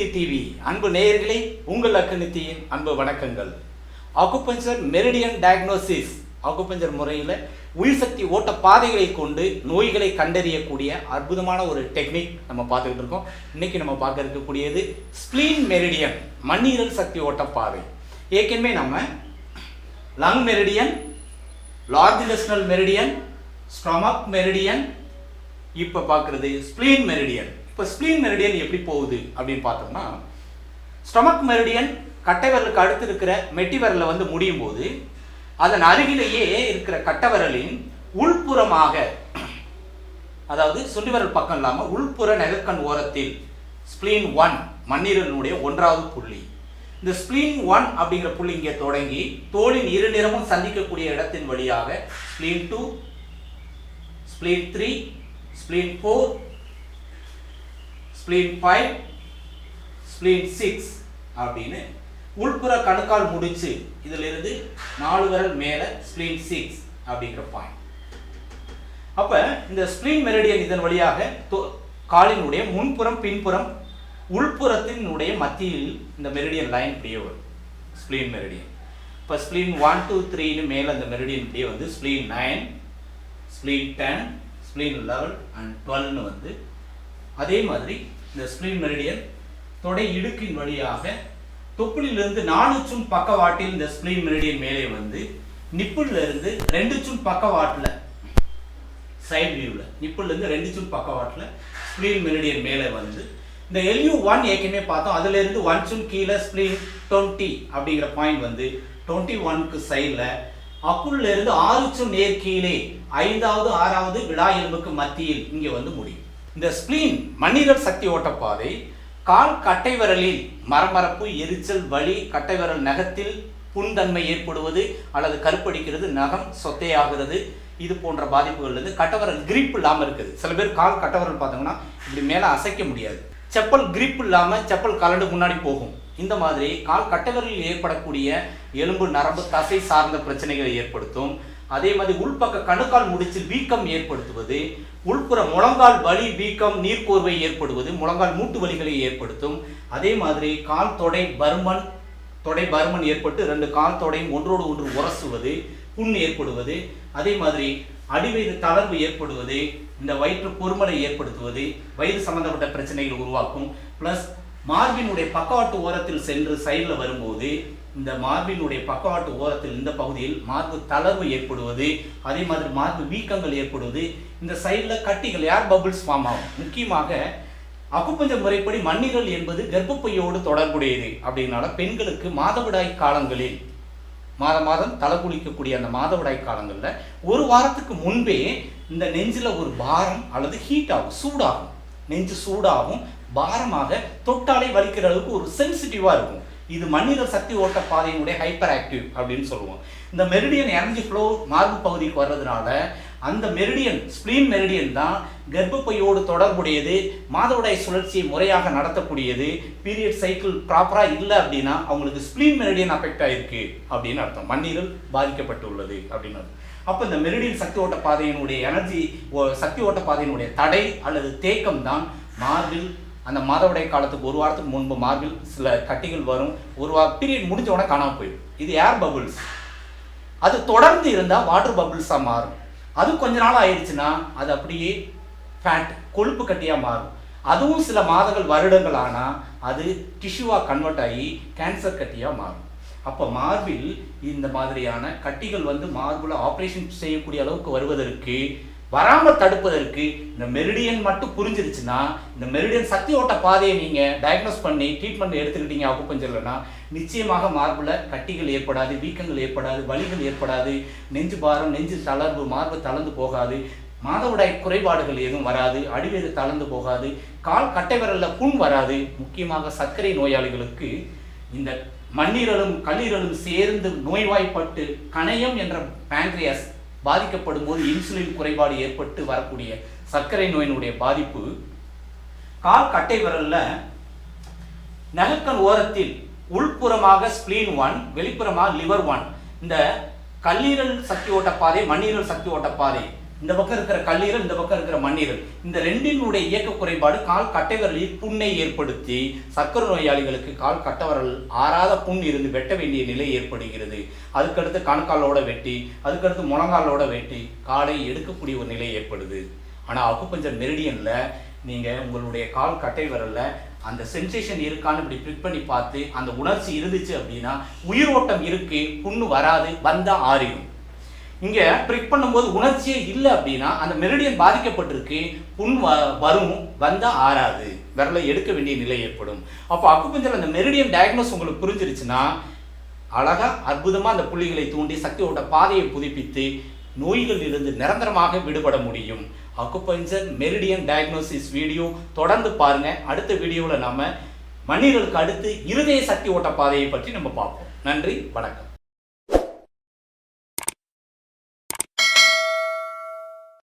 NITHY TV அன்பு நேயர்களே, உங்கள் நித்தியின் அன்பு வணக்கங்கள். அக்குபஞ்சர் மெரிடியன் டயக்னோசிஸ் அக்குபஞ்சர் முறையில் உயிர் சக்தி ஓட்ட பாதைகளை கொண்டு நோய்களை கண்டறியக்கூடிய அற்புதமான ஒரு டெக்னிக் நம்ம பார்த்துக்கிட்டு இருக்கோம். இன்னைக்கு நம்ம பார்க்க இருக்கக்கூடியது ஸ்ப்ளீன் மெரிடியன், மண்ணீரல் சக்தி ஓட்ட பாதை. ஏற்கனவே நம்ம lung meridian, large intestinal meridian, stomach meridian, இப்போ பார்க்குறது ஸ்ப்ளீன் மெரிடியன். இப்போ ஸ்ப்ளீன் மெரிடியன் எப்படி போகுது அப்படின்னு பார்த்தோம்னா, ஸ்டொமக் மெரிடியன் கட்டைவரலுக்கு அடுத்து இருக்கிற மெட்டி விரலில் வந்து முடியும் போது அதன் அருகிலேயே இருக்கிற கட்டவிரலின் உள்புறமாக, அதாவது சுண்டிவரல் பக்கம் இல்லாமல் உள்புற நெகக்கண் ஓரத்தில் ஸ்ப்ளீன் 1 மண்ணீரலினுடைய 1வது புள்ளி. இந்த ஸ்ப்ளீன் 1 அப்படிங்கிற புள்ளி இங்கே தொடங்கி தோலின் இரு நிறமும் சந்திக்கக்கூடிய இடத்தின் வழியாக spleen 2, spleen 3, spleen 4, spleen 5, spleen 6 அப்படின்னு உள்புற கணுக்கால் முடிச்சு இதிலிருந்து 4 விரல் மேலே ஸ்ப்ளீன் 6 அப்படிங்கிற பாயிண்ட். அப்போ இந்த ஸ்ப்ளீன் மெரிடியன் இதன் வழியாக காலினுடைய முன்புறம் பின்புறம் உள்புறத்தினுடைய மத்தியில் இந்த மெரிடியன் லைன் இப்படியே வரும், ஸ்ப்ளீன் மெரிடியன். இப்போ ஸ்ப்ளீன் 1, 2, 3 மேலே அந்த மெரிடியன் இப்படியே வந்து ஸ்ப்ளீன் 9, ஸ்ப்ளீன் 10, ஸ்ப்ளீன் 11 அண்ட் 12 வந்து அதே மாதிரி இந்த ஸ்ப்ளீன் மெரிடியன் தொடை இடுக்கின் வழியாக தொப்புளிலிருந்து 4 சுன் பக்கவாட்டில் இந்த ஸ்ப்ளீன் மெரிடியன் மேலே வந்து நிப்புள்ல இருந்து 2 சுன் பக்கவாட்டில் சைடு வியூவில் நிப்புள்லேருந்து 2 சுன் பக்கவாட்டில் ஸ்ப்ளீன் மெரிடியன் மேலே வந்து இந்த LU1 ஏற்கனவே பார்த்தோம். அதுலேருந்து 1 சுன் கீழே ஸ்ப்ளீன் 20 அப்படிங்கிற பாயிண்ட் வந்து 21க்கு சைடில் அப்புள்ள இருந்து 6 சுன் நேர் கீழே 5வது 6வது விழா எலும்புக்கு மத்தியில் இங்கே வந்து முடியும். இந்த ஸ்ப்ளீன் மண்ணீரல் சக்தி ஓட்டப்பாதை கால் கட்டை விரலில் மரமரப்பு, எரிச்சல், வலி, கட்டை விரல் நகத்தில் புண்தன்மை ஏற்படுவது அல்லது கருப்படிக்கிறது, நகம் சொத்தையாகிறது, இது போன்ற பாதிப்புகள் இருந்து கட்டவரல் கிரிப் இல்லாமல் இருக்குது. சில பேர் கால் கட்டவரல் பார்த்தோம்னா இப்படி மேலே அசைக்க முடியாது, செப்பல் கிரிப் இல்லாமல் செப்பல் கலண்டு முன்னாடி போகும். இந்த மாதிரி கால் கட்டவரலில் ஏற்படக்கூடிய எலும்பு, நரம்பு, தசை சார்ந்த பிரச்சனைகளை ஏற்படுத்தும். அதே மாதிரி உள்பக்க கணுக்கால் முடிச்சில் வீக்கம் ஏற்படுத்துவது, உள்புற முழங்கால் வலி, வீக்கம், நீர்க்கோர்வை ஏற்படுவது, முழங்கால் மூட்டு வலிகளை ஏற்படுத்தும். அதே மாதிரி கால் தொடை பருமன் ஏற்பட்டு 2 கால் தொடையும் ஒன்றோடு ஒன்று உரசுவது, புண் ஏற்படுவது. அதே மாதிரி அடிவயிறு தளர்வு ஏற்படுவது, இந்த வயிற்று பொறுமலை ஏற்படுத்துவது, வயிறு சம்பந்தப்பட்ட பிரச்சனைகள் உருவாக்கும். பிளஸ் மார்பினுடைய பக்கவாட்டு ஓரத்தில் சென்று சைடில் வரும்போது இந்த மார்பினுடைய பக்கவாட்டு ஓரத்தில் இந்த பகுதியில் மார்பு தளர்வு ஏற்படுவது, அதே மாதிரி மார்பு வீக்கங்கள் ஏற்படுவது, இந்த சைடில் கட்டிகள், ஏர் பபிள்ஸ் ஃபார்ம் ஆகும். முக்கியமாக அக்குபஞ்சர் முறைப்படி மண்ணீரல் என்பது கர்ப்பப்பையோடு தொடர்புடையது. அப்படின்னால பெண்களுக்கு மாதவிடாய் காலங்களில் மாதம் தலை குளிக்கக்கூடிய அந்த மாதவிடாய் காலங்களில் 1 வாரத்துக்கு முன்பே இந்த நெஞ்சில் ஒரு பாரம் அல்லது ஹீட் ஆகும், சூடாகும், நெஞ்சு சூடாகும், பாரமாக தொட்டாலே வலிக்கிற அளவுக்கு ஒரு சென்சிட்டிவாக இருக்கும். இது மண்ணீரல் சக்தி ஓட்ட பாதையினுடைய ஹைப்பர் ஆக்டிவ் அப்படின்னு சொல்லுவோம். இந்த மெரிடியன் எனர்ஜி ஃப்ளோ மார்பு பகுதிக்கு வர்றதுனால அந்த மெரிடியன், ஸ்ப்ளீன் மெரிடியன் தான் கர்ப்பப்பையோடு தொடர்புடையது, மாதவிடாய் சுழற்சியை முறையாக நடத்தக்கூடியது. பீரியட் சைக்கிள் ப்ராப்பராக இல்லை அப்படின்னா அவங்களுக்கு ஸ்ப்ளீன் மெரிடியன் அஃபெக்ட் ஆகிருக்கு அப்படின்னு அர்த்தம், மண்ணீரல் பாதிக்கப்பட்டுள்ளது அப்படின்னு அர்த்தம். அப்போ இந்த மெரிடியன் சக்தி ஓட்ட பாதையினுடைய எனர்ஜி சக்தி ஓட்ட பாதையினுடைய தடை அல்லது தேக்கம் தான் மார்பில் அந்த மாதவிடாய் காலத்துக்கு 1 வாரத்துக்கு முன்பு மார்பில் சில கட்டிகள் வரும், 1 வாரம் பீரியட் முடிஞ்ச உடனே காணாமல் போயிடும். இது ஏர் பபுள்ஸ். அது தொடர்ந்து இருந்தால் வாட்டர் பபுள்ஸாக மாறும். அது கொஞ்ச நாள் ஆயிடுச்சுன்னா அது அப்படியே ஃபேட், கொழுப்பு கட்டியாக மாறும். அதுவும் சில மாதங்கள், வருடங்கள் ஆனால் அது டிஷ்யூவாக கன்வெர்ட் ஆகி கேன்சர் கட்டியாக மாறும். அப்போ மார்பில் இந்த மாதிரியான கட்டிகள் வந்து மார்பில் ஆப்ரேஷன் செய்யக்கூடிய அளவுக்கு வருவதற்கு, வராமல் தடுப்பதற்கு இந்த மெரிடியன் மட்டும் புரிஞ்சிருச்சுன்னா, இந்த மெரிடியன் சக்தி ஓட்ட பாதையை நீங்கள் டயக்னோஸ் பண்ணி ட்ரீட்மெண்ட் எடுத்துக்கிட்டீங்க அக்குபஞ்சர்லனா, நிச்சயமாக மார்பில் கட்டிகள் ஏற்படாது, வீக்கங்கள் ஏற்படாது, வலிகள் ஏற்படாது, நெஞ்சு பாரம், நெஞ்சு தளர்வு, மார்பு தளர்ந்து போகாது, மாதவிடாய் குறைபாடுகள் எதுவும் வராது, அடிவேறு தளர்ந்து போகாது, கால் கட்டை விரலில் புண் வராது. முக்கியமாக சர்க்கரை நோயாளிகளுக்கு இந்த மண்ணீரலும் கல்லீரலும் சேர்ந்து நோய்வாய்ப்பட்டு கணையம் என்ற பேங்க்ரியாஸ் பாதிக்கப்படும் போது இன்சுலின் குறைபாடு ஏற்பட்டு வரக்கூடிய சர்க்கரை நோயினுடைய பாதிப்பு கால் கட்டை விரலில் நகக்கண் ஓரத்தில் உள்புறமாக ஸ்ப்ளீன் 1, வெளிப்புறமாக லிவர் 1. இந்த கல்லீரல் சக்தி ஓட்ட பாதை, மண்ணீரல் சக்தி ஓட்ட பாதை இந்த பக்கம் இருக்கிற கல்லீரல், இந்த பக்கம் இருக்கிற மண்ணீரல், இந்த ரெண்டினுடைய இயக்க குறைபாடு கால் கட்டைவரலில் புண்ணை ஏற்படுத்தி சர்க்கரை நோயாளிகளுக்கு கால் கட்டவரல் ஆறாத புண் இருந்து வெட்ட வேண்டிய நிலை ஏற்படுகிறது. அதுக்கடுத்து கணுக்காலோட வெட்டி, அதுக்கடுத்து முழங்காலோட வெட்டி காலை எடுக்கக்கூடிய ஒரு நிலை ஏற்படுது. ஆனால் அக்குபஞ்சர் மெரிடியனில் நீங்கள் உங்களுடைய கால் கட்டை விரலில் அந்த சென்சேஷன் இருக்கான்னு இப்படி பிரிக் பண்ணி பார்த்து அந்த உணர்ச்சி இருந்துச்சு அப்படின்னா உயிரோட்டம் இருக்கு, புண்ணு வராது, வந்தால் ஆறிடும். இங்கே ப்ரிக் பண்ணும்போது உணர்ச்சியே இல்லை அப்படின்னா அந்த மெரிடியன் பாதிக்கப்பட்டிருக்கு, புண் வரும், வந்தால் ஆறாது, விரலை எடுக்க வேண்டிய நிலை ஏற்படும். அப்போ அக்குபஞ்சர் அந்த மெரிடியன் டயக்னோஸ் உங்களுக்கு புரிஞ்சிருச்சுன்னா அழகாக அற்புதமாக அந்த புள்ளிகளை தூண்டி சக்தியோட பாதையை புதுப்பித்து நோய்களில் இருந்து நிரந்தரமாக விடுபட முடியும். அக்குபஞ்சர் மெரிடியன் டயக்னோசிஸ் வீடியோ தொடர்ந்து பாருங்க. அடுத்த வீடியோவில் நம்ம மண்ணீரலுக்கு அடுத்து இருதய சக்தி ஓட்ட பாதையை பற்றி நம்ம பார்ப்போம். நன்றி, வணக்கம்.